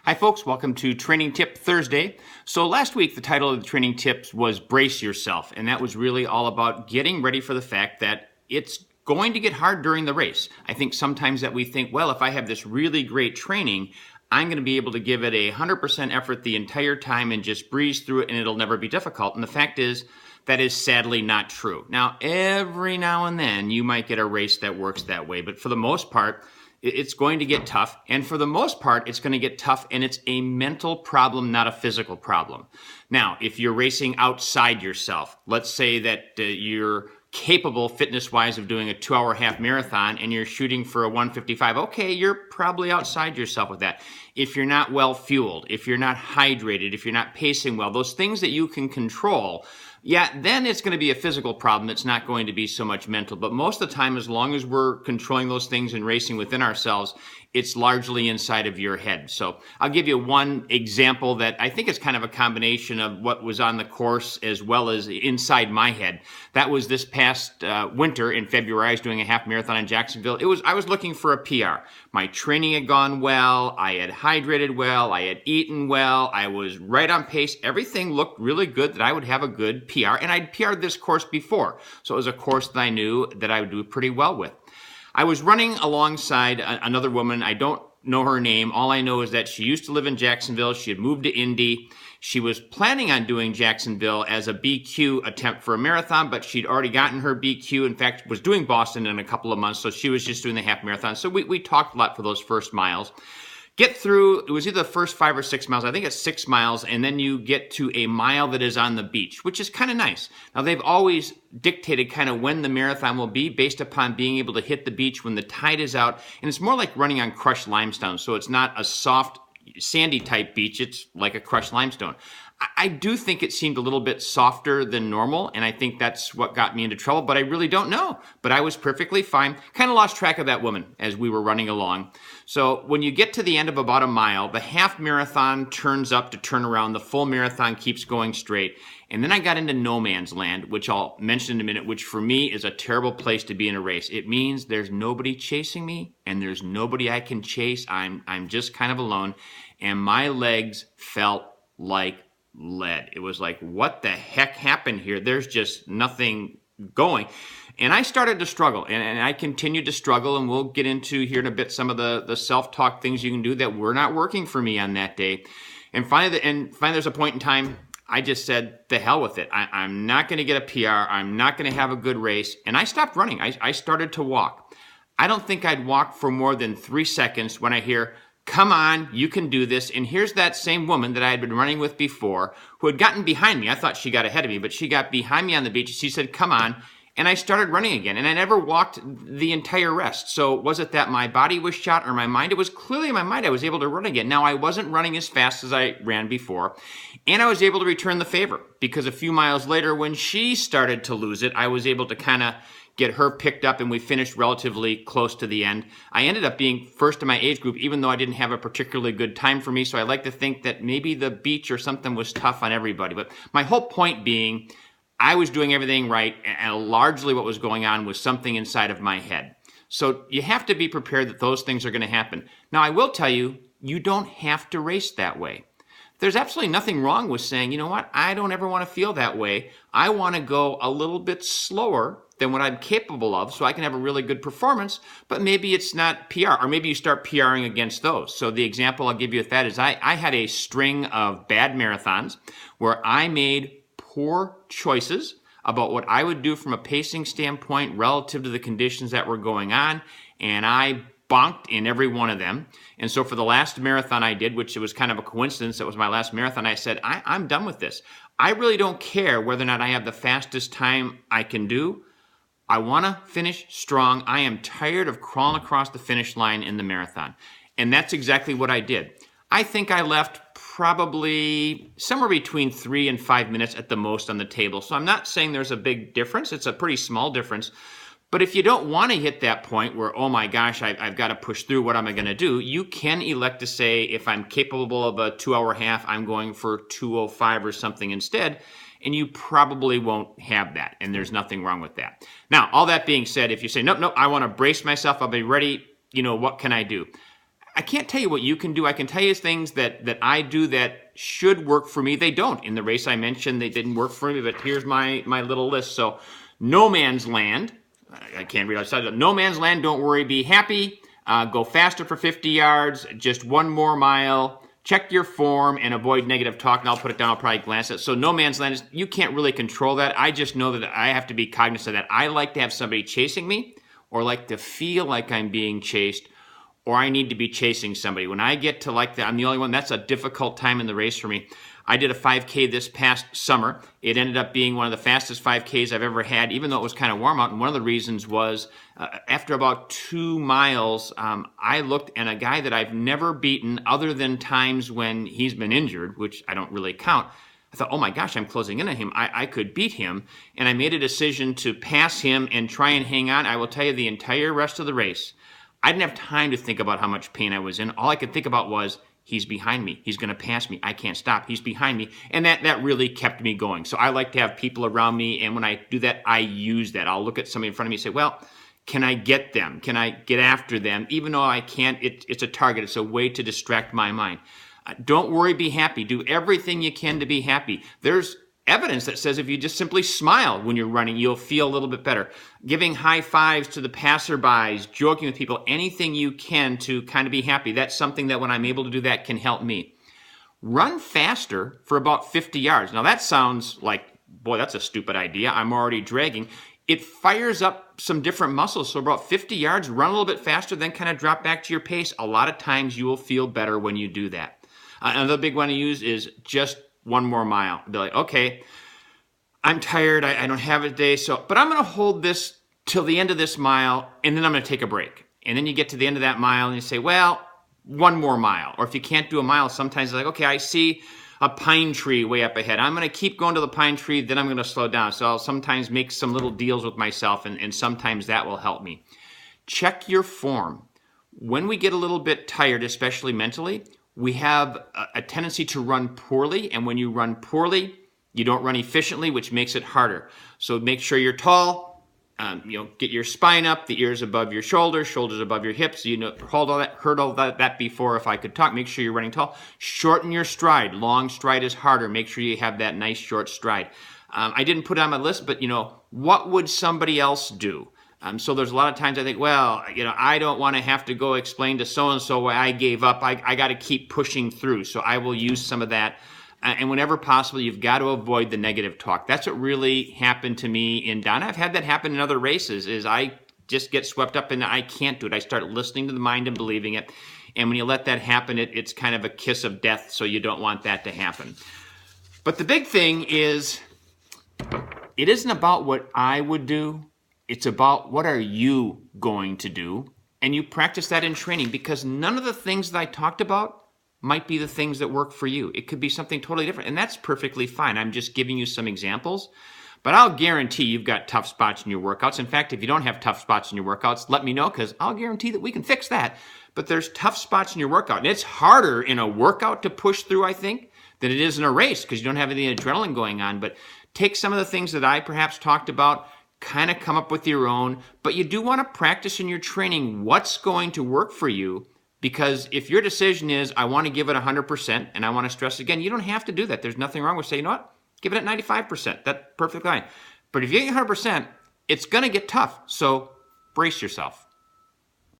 Hi folks, welcome to Training Tip Thursday. So last week the title of the training tips was Brace Yourself, and that was really all about getting ready for the fact that it's going to get hard during the race. I think sometimes that we think, well, if I have this really great training, I'm going to be able to give it 100% effort the entire time and just breeze through it and it'll never be difficult. And the fact is, that is sadly not true. Now, every now and then you might get a race that works that way, but for the most part, it's going to get tough, and for the most part, it's going to get tough, and it's a mental problem, not a physical problem. Now, if you're racing outside yourself, let's say that you're capable fitness-wise of doing a 2-hour half marathon and you're shooting for a 1:55, okay, you're probably outside yourself with that. If you're not well fueled, if you're not hydrated, if you're not pacing well, those things that you can control, yeah, then it's going to be a physical problem. It's not going to be so much mental. But most of the time, as long as we're controlling those things and racing within ourselves, it's largely inside of your head. So I'll give you one example that I think is kind of a combination of what was on the course as well as inside my head. That was this past winter in February. I was doing a half marathon in Jacksonville. I was looking for a PR. My training had gone well. I had hydrated well. I had eaten well. I was right on pace. Everything looked really good that I would have a good PR. And I'd PR'd this course before. So it was a course that I knew that I would do pretty well with. I was running alongside another woman. I don't know her name. All I know is that she used to live in Jacksonville. She had moved to Indy. She was planning on doing Jacksonville as a BQ attempt for a marathon, but she'd already gotten her BQ. In fact, was doing Boston in a couple of months, so she was just doing the half marathon. So we talked a lot for those first miles. Get through, it was either the first 5 or 6 miles. I think it's 6 miles, and then you get to a mile that is on the beach, which is kind of nice. Now, they've always dictated kind of when the marathon will be based upon being able to hit the beach when the tide is out, and it's more like running on crushed limestone, so it's not a soft, sandy type beach. It's like a crushed limestone. I do think it seemed a little bit softer than normal, and I think that's what got me into trouble, but I really don't know. But I was perfectly fine. Kind of lost track of that woman as we were running along. So when you get to the end of about a mile, the half marathon turns up to turn around. The full marathon keeps going straight. And then I got into no man's land, which I'll mention in a minute, which for me is a terrible place to be in a race. It means there's nobody chasing me, and there's nobody I can chase. I'm just kind of alone, and my legs felt like lead. It was like, what the heck happened here? There's just nothing going. And I started to struggle, and I continued to struggle, and we'll get into here in a bit some of the self-talk things you can do that were not working for me on that day. And finally there's a point in time I just said, the hell with it. I'm not going to get a PR. I'm not going to have a good race. And I stopped running. I started to walk. I don't think I'd walked for more than 3 seconds when I hear, come on, you can do this. And here's that same woman that I had been running with before who had gotten behind me. I thought she got ahead of me, but she got behind me on the beach. She said, come on. And I started running again. And I never walked the entire rest. So was it that my body was shot or my mind? It was clearly my mind. I was able to run again. Now, I wasn't running as fast as I ran before. And I was able to return the favor because a few miles later, when she started to lose it, I was able to kind of get her picked up, and we finished relatively close to the end. I ended up being first in my age group, even though I didn't have a particularly good time for me. So I like to think that maybe the beach or something was tough on everybody. But my whole point being, I was doing everything right, and largely what was going on was something inside of my head. So you have to be prepared that those things are going to happen. Now, I will tell you, you don't have to race that way. There's absolutely nothing wrong with saying, you know what, I don't ever want to feel that way. I want to go a little bit slower than what I'm capable of so I can have a really good performance, but maybe it's not PR, or maybe you start PRing against those. So the example I'll give you with that is I had a string of bad marathons where I made poor choices about what I would do from a pacing standpoint relative to the conditions that were going on, and I bonked in every one of them. And so for the last marathon I did, which it was kind of a coincidence, that was my last marathon, I said, I'm done with this. I really don't care whether or not I have the fastest time I can do. I want to finish strong. I am tired of crawling across the finish line in the marathon. And that's exactly what I did. I think I left probably somewhere between 3 and 5 minutes at the most on the table. So I'm not saying there's a big difference. It's a pretty small difference. But if you don't want to hit that point where, oh my gosh, I've got to push through, what am I going to do? You can elect to say, if I'm capable of a 2-hour half, I'm going for 2:05 or something instead. And you probably won't have that. And there's nothing wrong with that. Now, all that being said, if you say, nope, I want to brace myself, I'll be ready, what can I do? I can't tell you what you can do. I can tell you things that I do that should work for me. They don't. In the race I mentioned, they didn't work for me, but here's my little list. So, no man's land. I can't read outside. No man's land, don't worry, be happy. Go faster for 50 yards, just one more mile. Check your form and avoid negative talk. And I'll put it down. I'll probably glance at it. So no man's land, you can't really control that. I just know that I have to be cognizant of that. I like to have somebody chasing me, or like to feel like I'm being chased, or I need to be chasing somebody. When I get to like that, I'm the only one. That's a difficult time in the race for me. I did a 5K this past summer. It ended up being one of the fastest 5Ks I've ever had, even though it was kind of warm out. And one of the reasons was after about 2 miles, I looked, and a guy that I've never beaten other than times when he's been injured, which I don't really count, I thought, oh my gosh, I'm closing in on him. I could beat him. And I made a decision to pass him and try and hang on. I will tell you, the entire rest of the race, I didn't have time to think about how much pain I was in. All I could think about was, he's behind me. He's going to pass me. I can't stop. He's behind me. And that really kept me going. So I like to have people around me. And when I do that, I use that. I'll look at somebody in front of me and say, well, can I get them? Can I get after them? Even though I can't, it's a target. It's a way to distract my mind. Don't worry, be happy. Do everything you can to be happy. There's evidence that says if you just simply smile when you're running, you'll feel a little bit better. Giving high fives to the passerbys, joking with people, anything you can to kind of be happy. That's something that when I'm able to do that can help me. Run faster for about 50 yards. Now that sounds like, boy, that's a stupid idea. I'm already dragging. It fires up some different muscles. So about 50 yards, run a little bit faster, then kind of drop back to your pace. A lot of times you will feel better when you do that. Another big one to use is just one more mile. Be like, okay, I'm tired. I don't have a day. But I'm going to hold this till the end of this mile, and then I'm going to take a break. And then you get to the end of that mile and you say, well, one more mile. Or if you can't do a mile, sometimes it's like, okay, I see a pine tree way up ahead. I'm going to keep going to the pine tree, then I'm going to slow down. So I'll sometimes make some little deals with myself, and sometimes that will help me. Check your form. When we get a little bit tired, especially mentally, we have a tendency to run poorly, and when you run poorly, you don't run efficiently, which makes it harder. So make sure you're tall. Get your spine up, the ears above your shoulders, shoulders above your hips. Heard all that before. If I could talk, make sure you're running tall. Shorten your stride. Long stride is harder. Make sure you have that nice short stride. I didn't put it on my list, but what would somebody else do? So there's a lot of times I think, well, I don't want to have to go explain to so-and-so why I gave up. I got to keep pushing through. So I will use some of that. And whenever possible, you've got to avoid the negative talk. That's what really happened to me in Donna. I've had that happen in other races, is I just get swept up in I can't do it. I start listening to the mind and believing it. And when you let that happen, it's kind of a kiss of death. So you don't want that to happen. But the big thing is, it isn't about what I would do. It's about what are you going to do, and you practice that in training, because none of the things that I talked about might be the things that work for you. It could be something totally different, and that's perfectly fine. I'm just giving you some examples, but I'll guarantee you've got tough spots in your workouts. In fact, if you don't have tough spots in your workouts, let me know, because I'll guarantee that we can fix that. But there's tough spots in your workout, and it's harder in a workout to push through, I think, than it is in a race, because you don't have any adrenaline going on. But take some of the things that I perhaps talked about, kind of come up with your own, but you do want to practice in your training what's going to work for you, because if your decision is, I want to give it 100%, and I want to stress again, you don't have to do that. There's nothing wrong with saying, you know what, give it at 95%. That's perfectly fine. But if you get 100%, it's going to get tough, so brace yourself.